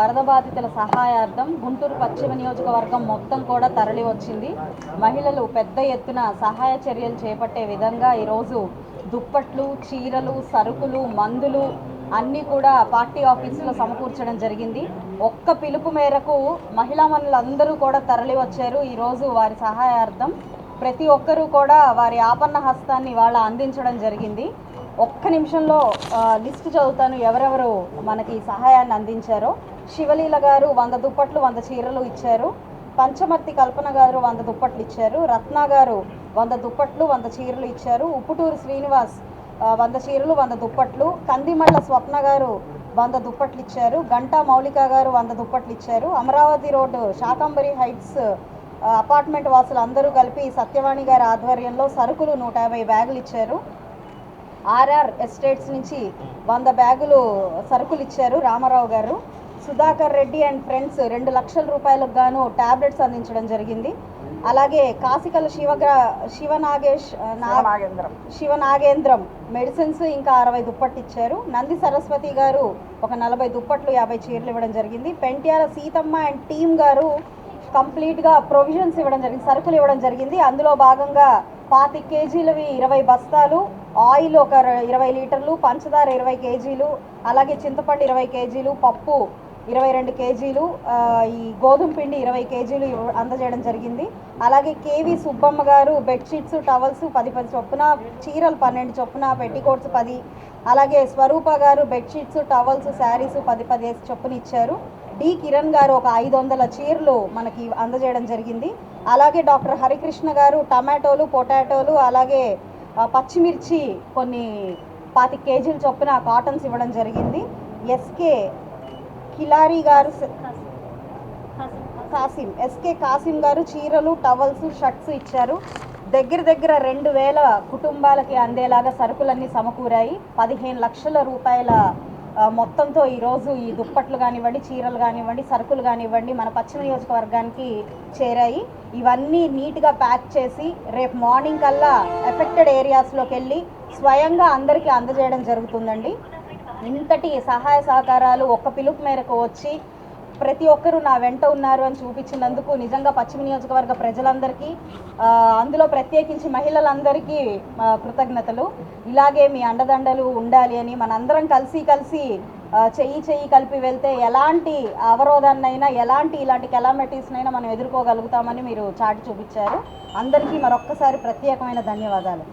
వరద బాధితుల సహాయార్థం గుంటూరు పశ్చిమ నియోజకవర్గం మొత్తం కూడా తరలి వచ్చింది. మహిళలు పెద్ద ఎత్తున సహాయ చర్యలు చేపట్టే విధంగా ఈరోజు దుప్పట్లు, చీరలు, సరుకులు, మందులు అన్నీ కూడా పార్టీ ఆఫీసులో సమకూర్చడం జరిగింది. ఒక్క పిలుపు మేరకు మహిళా మనులందరూ కూడా తరలి వచ్చారు. ఈరోజు వారి సహాయార్థం ప్రతి ఒక్కరూ కూడా వారి ఆపన్న హస్తాన్ని వాళ్ళ అందించడం జరిగింది. ఒక్క నిమిషంలో లిస్ట్ చదువుతాను ఎవరెవరు మనకి సహాయాన్ని అందించారో. శివలీల గారు 100 దుప్పట్లు 100 చీరలు ఇచ్చారు. పంచమర్తి కల్పన గారు 100 దుప్పట్లు ఇచ్చారు. రత్న గారు 100 దుప్పట్లు 100 చీరలు ఇచ్చారు. ఉప్పుటూరు శ్రీనివాస్ 100 చీరలు 100 దుప్పట్లు. కందిమళ్ళ స్వప్న గారు 100 దుప్పట్లు ఇచ్చారు. గంటా మౌలిక గారు 100 దుప్పట్లు ఇచ్చారు. Amaravati road Shakambari heights apartment వాసులు అందరూ కలిపి సత్యవాణి గారి ఆధ్వర్యంలో సరుకులు 150 బ్యాగులు ఇచ్చారు. ఆర్ఆర్ ఎస్టేట్స్ నుంచి 100 బ్యాగులు సరుకులు ఇచ్చారు రామారావు గారు. సుధాకర్ రెడ్డి అండ్ ఫ్రెండ్స్ 2 లక్షల రూపాయలకు గాను ట్యాబ్లెట్స్ అందించడం జరిగింది. అలాగే కాసికల శివనాగేంద్రం మెడిసిన్స్ ఇంకా 60 దుప్పట్లు ఇచ్చారు. నంది సరస్వతి గారు ఒక 40 దుప్పట్లు 50 చీరలు ఇవ్వడం జరిగింది. పెంట్యాల సీతమ్మ అండ్ టీమ్ గారు కంప్లీట్గా ప్రొవిజన్స్ ఇవ్వడం జరిగింది, సరుకులు ఇవ్వడం జరిగింది. అందులో భాగంగా 25 కేజీలవి 20 బస్తాలు, ఆయిల్ ఒక 20 లీటర్లు, పంచదార 20 కేజీలు, అలాగే చింతపండు 20 కేజీలు, పప్పు 22 కేజీలు, ఈ గోధుమ పిండి 20 కేజీలు అందజేయడం జరిగింది. అలాగే కేవీ సుబ్బమ్మ గారు బెడ్షీట్స్, టవల్స్ 10 చొప్పున, చీరలు 12 చొప్పున, పెట్టికోట్స్ 10, అలాగే స్వరూప గారు బెడ్షీట్స్, టవల్స్, శారీస్ 10 చొప్పున ఇచ్చారు. డి కిరణ్ గారు ఒక 500 చీరలు మనకి అందజేయడం జరిగింది. అలాగే డాక్టర్ హరికృష్ణ గారు టమాటోలు, పొటాటోలు, అలాగే పచ్చిమిర్చి కొన్ని 25 కేజీల చొప్పున కాటన్స్ ఇవ్వడం జరిగింది. ఎస్కే కిలారీ గారు కాసిం గారు చీరలు, టవల్స్, షర్ట్స్ ఇచ్చారు. దగ్గర 2000 కుటుంబాలకి అందేలాగా సరుకులన్నీ సమకూరాయి. 15 లక్షల రూపాయల మొత్తంతో ఈరోజు ఈ దుప్పట్లు కానివ్వండి, చీరలు కానివ్వండి, సరుకులు కానివ్వండి మన పశ్చిమ నియోజకవర్గానికి చేరాయి. ఇవన్నీ నీట్గా ప్యాక్ చేసి రేపు మార్నింగ్ కల్లా ఎఫెక్టెడ్ ఏరియాస్లోకి వెళ్ళి స్వయంగా అందరికీ అందజేయడం జరుగుతుందండి. ఇంతటి సహాయ సహకారాలు ఒక్క పిలుపు మేరకు వచ్చి ప్రతి ఒక్కరూ నా వెంట ఉన్నారు అని చూపించినందుకు నిజంగా పశ్చిమ నియోజకవర్గ ప్రజలందరికీ, అందులో ప్రత్యేకించి మహిళలందరికీ కృతజ్ఞతలు. ఇలాగే మీ అండదండలు ఉండాలి అని మనందరం కలిసి చెయ్యి కలిపి వెళ్తే ఎలాంటి అవరోధాన్నైనా, ఇలాంటి కెలామిటీస్నైనా మనం ఎదుర్కోగలుగుతామని మీరు చాటి చూపించారు. అందరికీ మరొక్కసారి ప్రత్యేకమైన ధన్యవాదాలు.